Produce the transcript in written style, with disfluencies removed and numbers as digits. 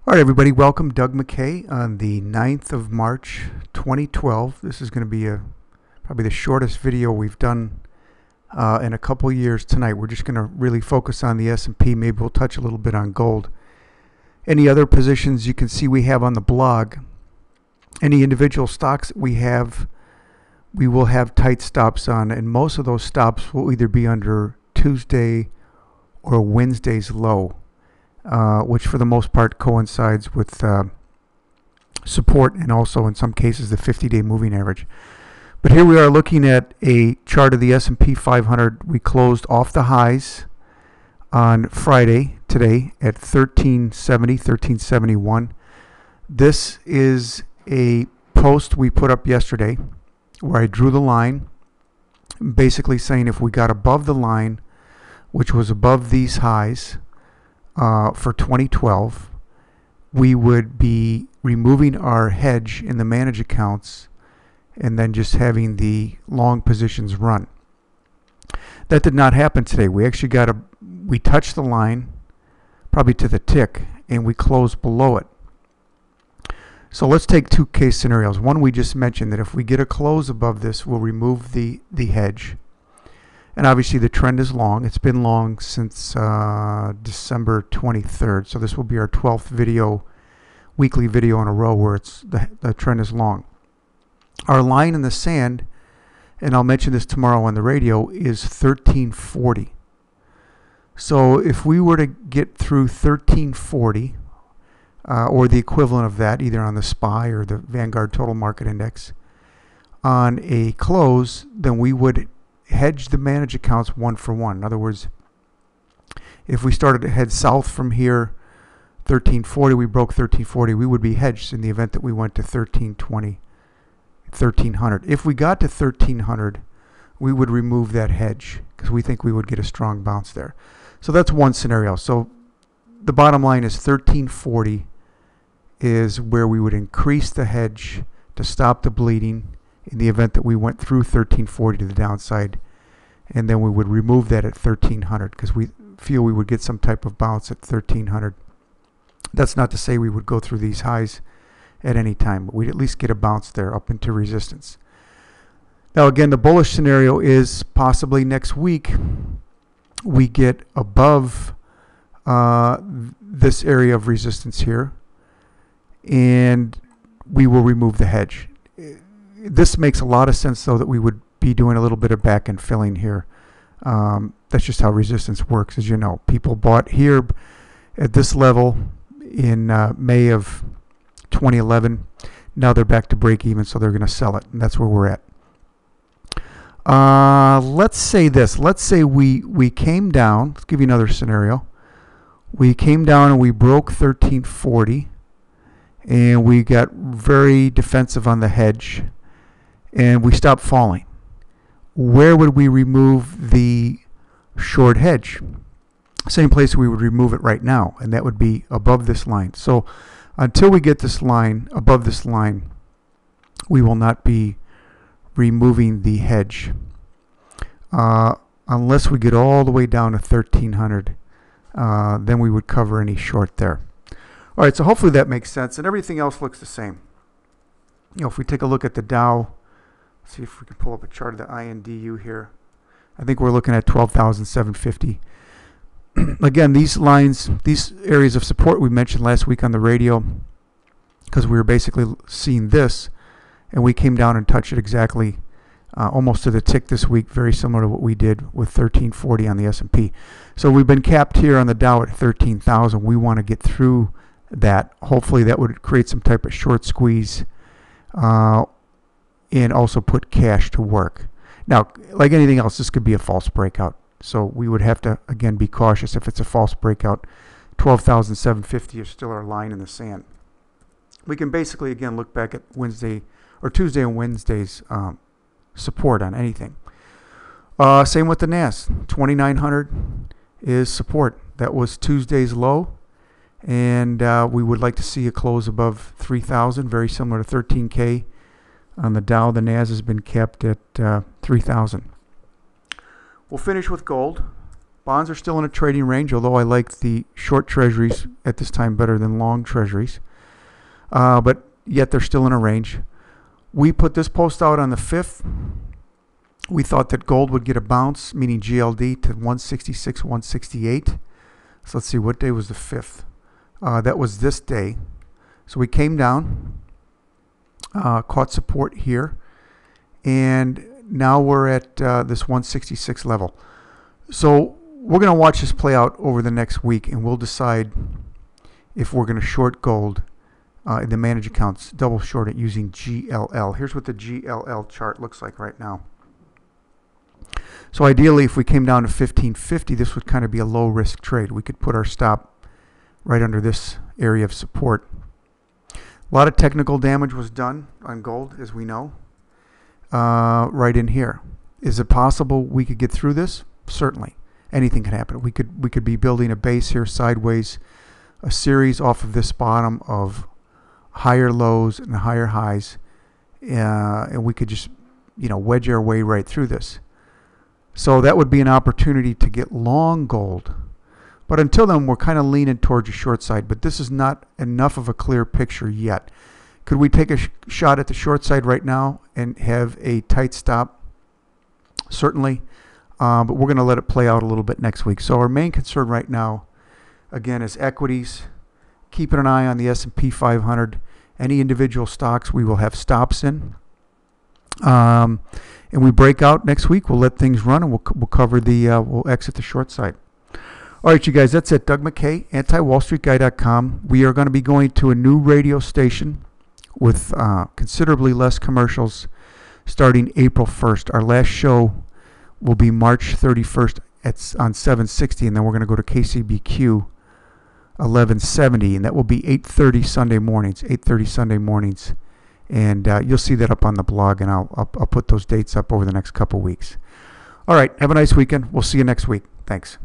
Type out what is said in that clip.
All right, everybody, welcome. Doug McKay on the 9th of March, 2012. This is going to be probably the shortest video we've done in a couple years tonight. We're just going to really focus on the S&P. Maybe we'll touch a little bit on gold. Any other positions you can see we have on the blog, any individual stocks that we have, we will have tight stops on, and most of those stops will either be under Tuesday or Wednesday's low. Which for the most part coincides with support and also in some cases the 50-day moving average. But here we are looking at a chart of the S&P 500. We closed off the highs on Friday today at 1370, 1371. This is a post we put up yesterday where I drew the line, basically saying if we got above the line, which was above these highs, for 2012, we would be removing our hedge in the managed accounts and then just having the long positions run. That did not happen today. We actually we touched the line probably to the tick and we closed below it. So let's take two case scenarios. One, we just mentioned that if we get a close above this, we'll remove the hedge. And obviously the trend is long. It's been long since December 23rd. So this will be our 12th weekly video in a row where the trend is long. Our line in the sand, and I'll mention this tomorrow on the radio, is 1340. So if we were to get through 1340, or the equivalent of that, either on the SPY or the Vanguard Total Market Index, on a close, then we would hedge the managed accounts one for one. In other words, if we started to head south from here, 1340, we broke 1340, we would be hedged in the event that we went to 1320, 1300. If we got to 1300, we would remove that hedge because we think we would get a strong bounce there. So that's one scenario. So the bottom line is 1340 is where we would increase the hedge to stop the bleeding in the event that we went through 1340 to the downside, and then we would remove that at 1300 because we feel we would get some type of bounce at 1300. That's not to say we would go through these highs at any time, but we'd at least get a bounce there up into resistance. Now again, the bullish scenario is possibly next week we get above this area of resistance here and we will remove the hedge. This makes a lot of sense, though, that we would be doing a little bit of back end filling here. That's just how resistance works, as you know. People bought here at this level in May of 2011. Now they're back to break even, so they're going to sell it, and that's where we're at. Let's say this. Let's say we came down. Let's give you another scenario. We came down and we broke 1340, and we got very defensive on the hedge, and we stopped falling. Where would we remove the short hedge? Same place we would remove it right now, and that would be above this line. So until we get this line, above this line, we will not be removing the hedge unless we get all the way down to 1300. Then we would cover any short there. All right, so hopefully that makes sense, and everything else looks the same. You know, if we take a look at the Dow, let's see if we can pull up a chart of the INDU here. I think we're looking at 12,750. Again, these lines, these areas of support we mentioned last week on the radio, because we were basically seeing this, and we came down and touched it exactly almost to the tick this week, very similar to what we did with 1340 on the S&P. So we've been capped here on the Dow at 13,000. We want to get through that. Hopefully that would create some type of short squeeze and also put cash to work. Now, like anything else, this could be a false breakout. So we would have to, again, be cautious if it's a false breakout. 12,750 is still our line in the sand. We can basically, again, look back at Wednesday or Tuesday and Wednesday's support on anything. Same with the NAS. 2,900 is support. That was Tuesday's low. And we would like to see a close above 3,000, very similar to 13K. On the Dow, the NAS has been kept at 3,000. We'll finish with gold. Bonds are still in a trading range, although I like the short treasuries at this time better than long treasuries. But yet they're still in a range. We put this post out on the 5th. We thought that gold would get a bounce, meaning GLD, to 166, 168. So let's see, what day was the 5th? That was this day. So we came down, caught support here, and now we're at this 166 level. So we're going to watch this play out over the next week, and we'll decide if we're going to short gold in the managed accounts, double short it using GLL. Here's what the GLL chart looks like right now. So ideally, if we came down to 1550, this would kind of be a low risk trade. We could put our stop right under this area of support. A lot of technical damage was done on gold, as we know, right in here. Is it possible we could get through this? Certainly. Anything can happen. We could be building a base here sideways, a series off of this bottom of higher lows and higher highs, and we could just, wedge our way right through this. So that would be an opportunity to get long gold. But until then, we're kind of leaning towards the short side. But this is not enough of a clear picture yet. Could we take a shot at the short side right now and have a tight stop? Certainly. But we're going to let it play out a little bit next week. So our main concern right now, again, is equities. Keeping an eye on the S&P 500. Any individual stocks we will have stops in. And we break out next week. We'll let things run, and we'll cover we'll exit the short side. All right, you guys, that's it. Doug McKay, antiwallstreetguy.com. We are going to be going to a new radio station with considerably less commercials starting April 1st. Our last show will be March 31st on 760, and then we're going to go to KCBQ 1170, and that will be 8:30 Sunday mornings. 8:30 Sunday mornings. And you'll see that up on the blog, and I'll put those dates up over the next couple weeks. All right, have a nice weekend. We'll see you next week. Thanks.